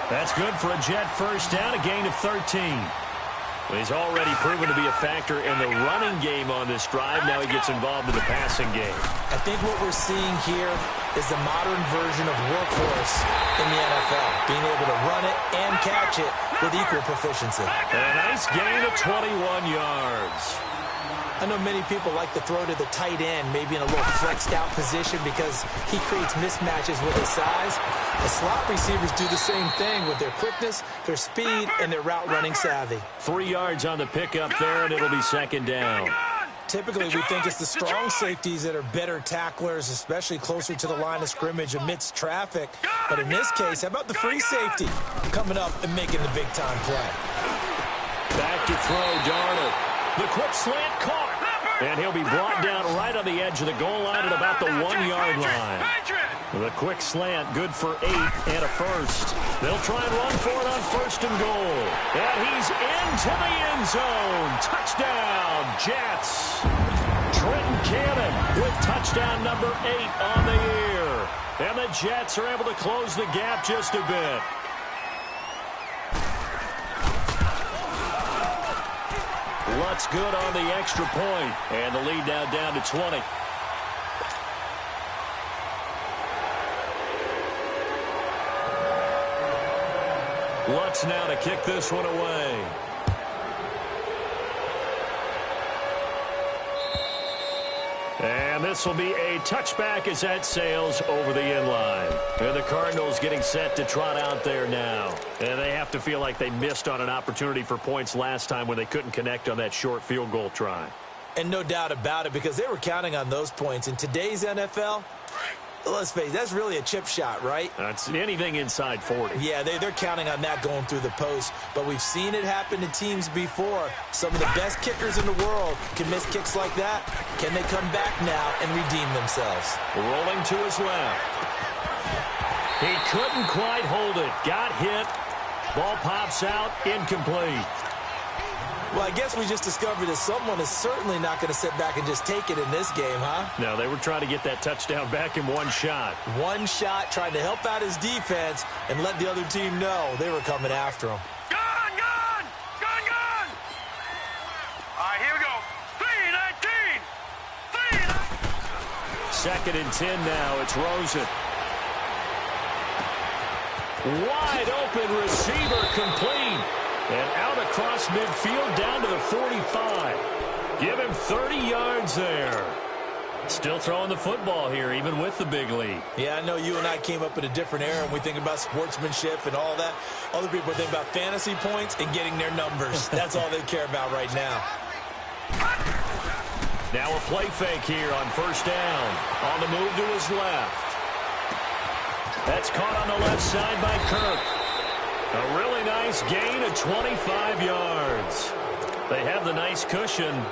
That's good for a Jet first down, a gain of 13. He's already proven to be a factor in the running game on this drive. Now he gets involved in the passing game. I think what we're seeing here is the modern version of workhorse in the NFL, being able to run it and catch it with equal proficiency. A nice gain of 21 yards. I know many people like to throw to the tight end, maybe in a little flexed out position because he creates mismatches with his size. The slot receivers do the same thing with their quickness, their speed, and their route running savvy. 3 yards on the pickup there, and it'll be second down. Typically, we think it's the strong safeties that are better tacklers, especially closer to the line of scrimmage amidst traffic. But in this case, how about the free safety coming up and making the big-time play? Back to throw, Darnold. The quick slant caught. And he'll be brought down right on the edge of the goal line at about the 1-yard line. The quick slant, good for 8 and a first. They'll try and run for it on first and goal. And he's into the end zone. Touchdown, Jets. Trenton Cannon with touchdown number 8 on the year. And the Jets are able to close the gap just a bit. Lutz good on the extra point, and the lead now down to 20. Lutz now to kick this one away. And this will be a touchback as that sails over the end line. And the Cardinals getting set to trot out there now. And they have to feel like they missed on an opportunity for points last time when they couldn't connect on that short field goal try. And no doubt about it, because they were counting on those points. In today's NFL, let's face it, that's really a chip shot, right? That's anything inside 40. Yeah, they're counting on that going through the post. But we've seen it happen to teams before. Some of the best kickers in the world can miss kicks like that. Can they come back now and redeem themselves? Rolling to his left. He couldn't quite hold it. Got hit. Ball pops out. Incomplete. Well, I guess we just discovered that someone is certainly not going to sit back and just take it in this game, huh? No, they were trying to get that touchdown back in one shot. One shot, trying to help out his defense and let the other team know they were coming after him. Gone! All right, here we go. 3-19. 2nd and 10 now. It's Rosen. Wide open receiver complete. And out across midfield down to the 45. Give him 30 yards there. Still throwing the football here, even with the big lead. Yeah, I know you and I came up in a different era, and we think about sportsmanship and all that. Other people think about fantasy points and getting their numbers. That's all they care about right now. Now a play fake here on first down. On the move to his left. That's caught on the left side by Kirk. A really nice gain of 25 yards. They have the nice cushion.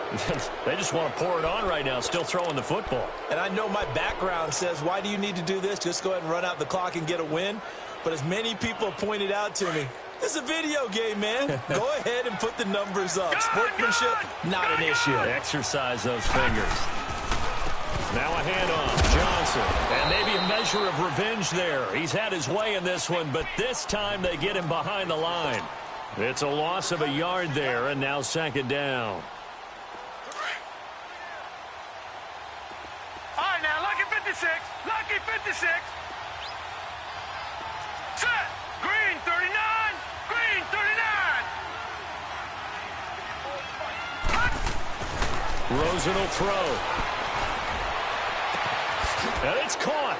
They just want to pour it on right now, still throwing the football. And I know my background says, why do you need to do this? Just go ahead and run out the clock and get a win. But as many people have pointed out to me, it's a video game, man. Go ahead and put the numbers up. Sportsmanship, not an issue. Exercise those fingers. Now a handoff, Johnson. And maybe a measure of revenge there. He's had his way in this one, but this time they get him behind the line. It's a loss of a yard there, and now 2nd down. All right, now, lucky 56. Lucky 56. Set. Green 39. Green 39. Rosen will throw. And it's caught.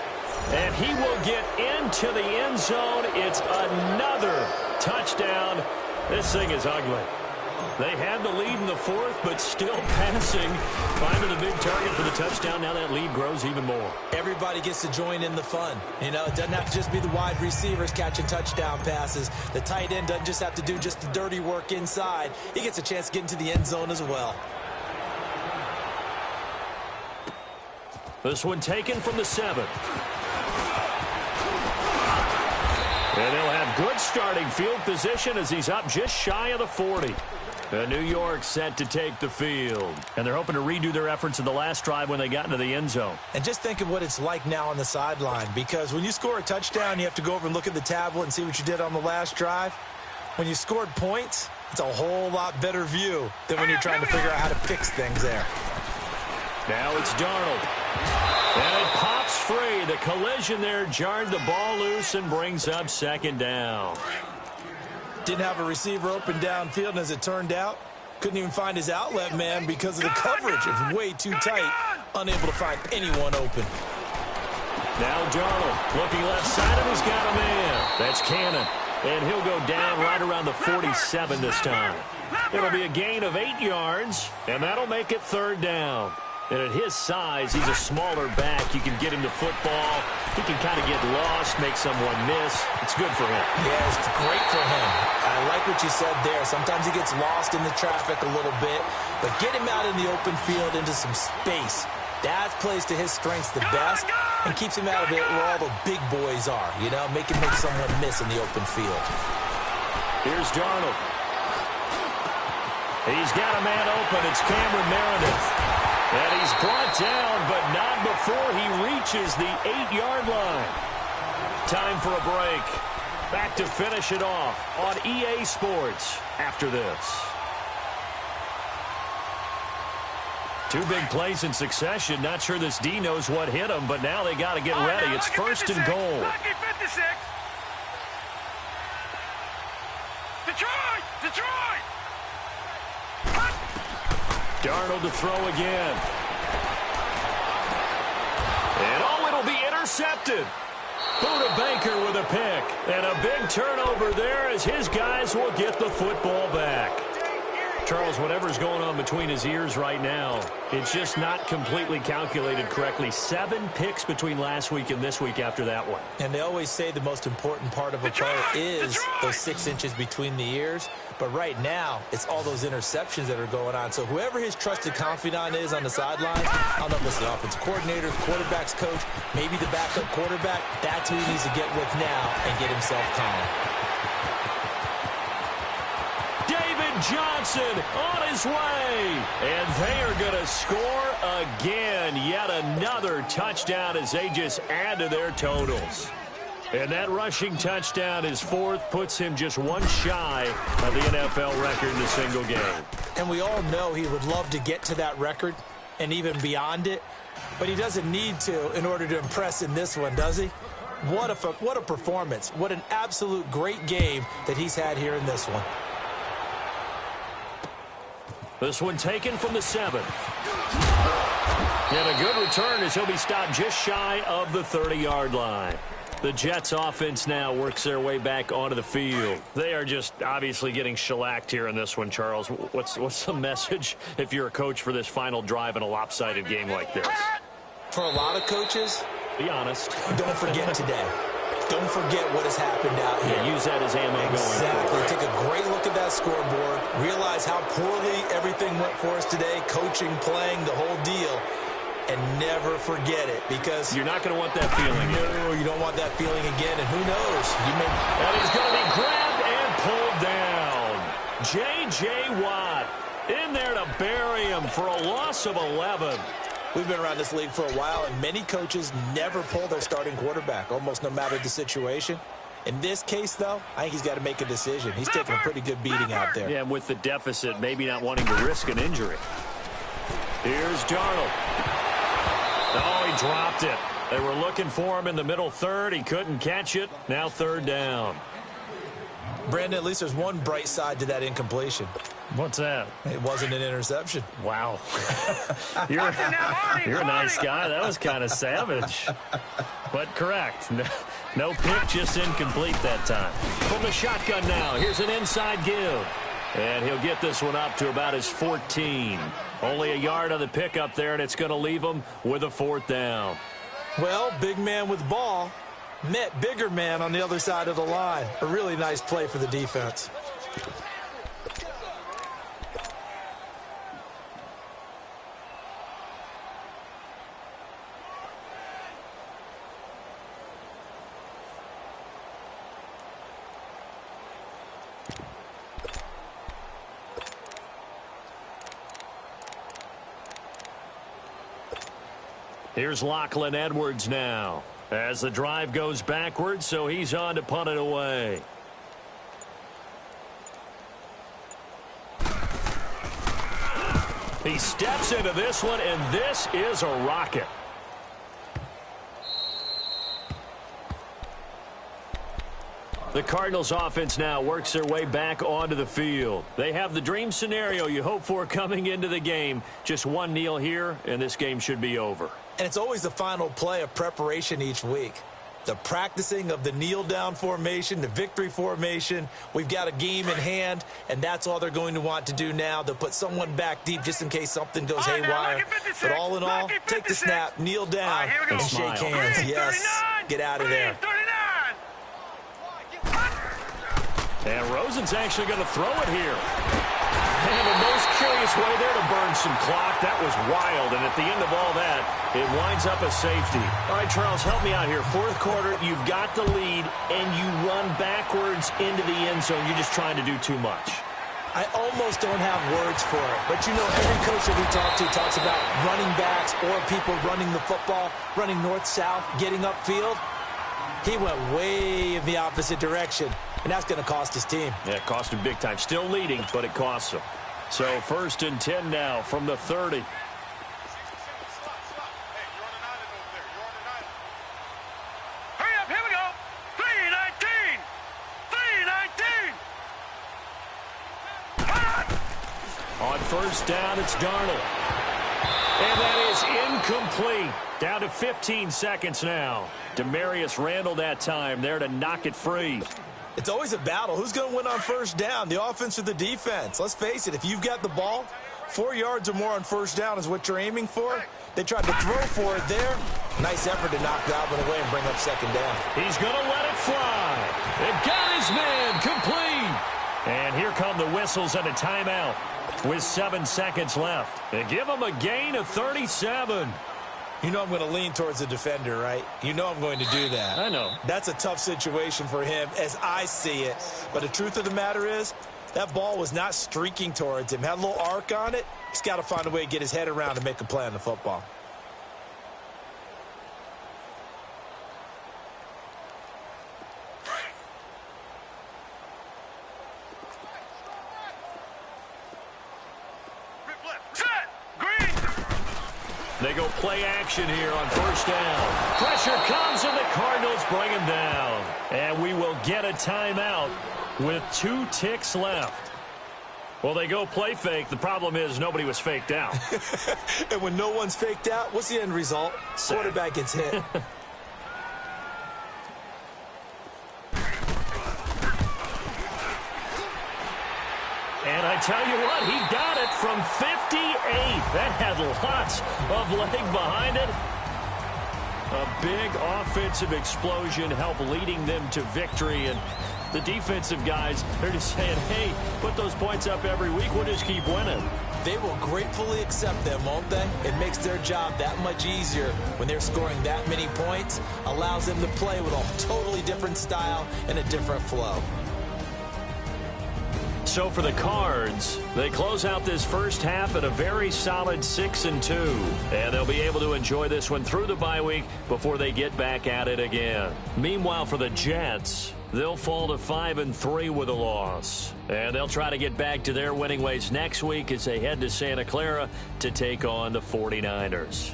And he will get into the end zone. It's another touchdown. This thing is ugly. They had the lead in the 4th, but still passing. Finding a big target for the touchdown. Now that lead grows even more. Everybody gets to join in the fun. You know, it doesn't have to just be the wide receivers catching touchdown passes. The tight end doesn't just have to do just the dirty work inside. He gets a chance to get into the end zone as well. This one taken from the 7. And he'll have good starting field position as he's up just shy of the 40. New York set to take the field. And they're hoping to redo their efforts in the last drive when they got into the end zone. And just think of what it's like now on the sideline, because when you score a touchdown, you have to go over and look at the tablet and see what you did on the last drive. When you scored points, it's a whole lot better view than when you're trying to figure out how to fix things there. Now it's Darnold. And it pops breaks free. The collision there jarred the ball loose and brings up second down. Didn't have a receiver open downfield, and as it turned out, couldn't even find his outlet man because of the coverage. It was way too tight, unable to find anyone open. Now Darnold looking left side, and he's got a man. That's Cannon, and he'll go down right around the 47 this time. It'll be a gain of 8 yards, and that'll make it third down. And at his size, he's a smaller back. You can get him the football. He can kind of get lost, make someone miss. It's good for him. Yeah, it's great for him. I like what you said there. Sometimes he gets lost in the traffic a little bit, but get him out in the open field into some space. That plays to his strengths the best and keeps him out of it where all the big boys are, you know, make someone miss in the open field. Here's Darnold. He's got a man open. It's Cameron Meredith. And he's brought down, but not before he reaches the 8-yard line. Time for a break. Back to finish it off on EA Sports after this. 2 big plays in succession. Not sure this D knows what hit him, but now they got to get ready. It's first and goal. Lucky 56. Detroit! Darnold to throw again. And it'll be intercepted. Buda Baker with a pick. And a big turnover there as his guys will get the football back. Charles, whatever's going on between his ears right now, it's just not completely calculated correctly. 7 picks between last week and this week after that one. And they always say the most important part of a player is those 6 inches between the ears. But right now, it's all those interceptions that are going on. So whoever his trusted confidant is on the sidelines, I don't know if it's the offensive coordinator, the quarterback's coach, maybe the backup quarterback, that's who he needs to get with now and get himself calm. Johnson on his way, and they are going to score again. Yet another touchdown as they just add to their totals. And that rushing touchdown, his 4th, puts him just 1 shy of the NFL record in a single game. And we all know he would love to get to that record and even beyond it, but he doesn't need to in order to impress in this one, does he? What a performance. What an absolute great game that he's had here in this one. This one taken from the 7. And a good return as he'll be stopped just shy of the 30-yard line. The Jets offense now works their way back onto the field. They are just obviously getting shellacked here in this one, Charles. What's the message if you're a coach for this final drive in a lopsided game like this? For a lot of coaches, be honest. Don't forget today. Don't forget what has happened out here. Yeah, use that as ammo going forward. Exactly. Take a great look at that scoreboard. Realize how poorly everything went for us today. Coaching, playing, the whole deal. And never forget it, because you're not going to want that feeling. No, you don't want that feeling again. And who knows? And he's going to be grabbed and pulled down. J.J. Watt in there to bury him for a loss of 11. We've been around this league for a while, and many coaches never pull their starting quarterback, almost no matter the situation. In this case, though, I think he's got to make a decision. He's taking a pretty good beating out there. Yeah, and with the deficit, maybe not wanting to risk an injury. Here's Darnold. Oh, he dropped it. They were looking for him in the middle third. He couldn't catch it. Now third down. Brandon, at least there's one bright side to that incompletion. What's that? It wasn't an interception. Wow. You're a nice guy. That was kind of savage. But correct. No pick, just incomplete that time. From the shotgun now, here's an inside give. And he'll get this one up to about his 14. Only a yard on the pickup there, and it's going to leave him with a 4th down. Well, big man with ball met bigger man on the other side of the line. A really nice play for the defense. Here's Lachlan Edwards now as the drive goes backwards, so he's on to punt it away. He steps into this one, and this is a rocket. The Cardinals offense now works their way back onto the field. They have the dream scenario you hope for coming into the game. Just one kneel here, and this game should be over. And it's always the final play of preparation each week. The practicing of the kneel-down formation, the victory formation. We've got a game in hand, and that's all they're going to want to do now. They'll put someone back deep just in case something goes haywire. But all in all, take the snap, kneel down, and shake hands. Yes, get out of there. And Rosen's actually going to throw it here. And the most curious way there to burn some clock. That was wild. And at the end of all that, it winds up a safety. All right, Charles, help me out here. Fourth quarter, you've got the lead, and you run backwards into the end zone. You're just trying to do too much. I almost don't have words for it. But, you know, every coach that we talk to talks about running backs or people running the football, running north-south, getting upfield. He went way in the opposite direction, and that's going to cost his team. Yeah, it cost him big time. Still leading, but it costs him. So 1st and 10 now from the 30. Hurry up, here we go. 3:19. 3:19. On 1st down, it's Darnold. And that is incomplete. Down to 15 seconds now. Demarius Randall that time there to knock it free. It's always a battle. Who's going to win on 1st down, the offense or the defense? Let's face it, if you've got the ball, 4 yards or more on 1st down is what you're aiming for. They tried to throw for it there. Nice effort to knock that one away and bring up 2nd down. He's going to let it fly. It got his man complete. And here come the whistles and a timeout with 7 seconds left. They give him a gain of 37. You know I'm going to lean towards the defender, right? You know I'm going to do that. I know. That's a tough situation for him as I see it. But the truth of the matter is, that ball was not streaking towards him. Had a little arc on it. He's got to find a way to get his head around and make a play on the football. They go play action here on 1st down. Pressure comes, and the Cardinals bring him down. And we will get a timeout with 2 ticks left. Well, they go play fake. The problem is nobody was faked out. And when no one's faked out, what's the end result? Quarterback gets hit. And I tell you what, he got it from 58. That had lots of leg behind it. A big offensive explosion helped leading them to victory. And the defensive guys, they're just saying, hey, put those points up every week. We'll just keep winning. They will gratefully accept them, won't they? It makes their job that much easier when they're scoring that many points. Allows them to play with a totally different style and a different flow. So for the Cards, they close out this first half at a very solid 6-2. And they'll be able to enjoy this one through the bye week before they get back at it again. Meanwhile, for the Jets, they'll fall to 5-3 with a loss. And they'll try to get back to their winning ways next week as they head to Santa Clara to take on the 49ers.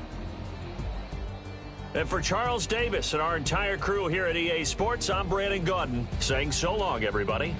And for Charles Davis and our entire crew here at EA Sports, I'm Brandon Gaudin saying so long, everybody.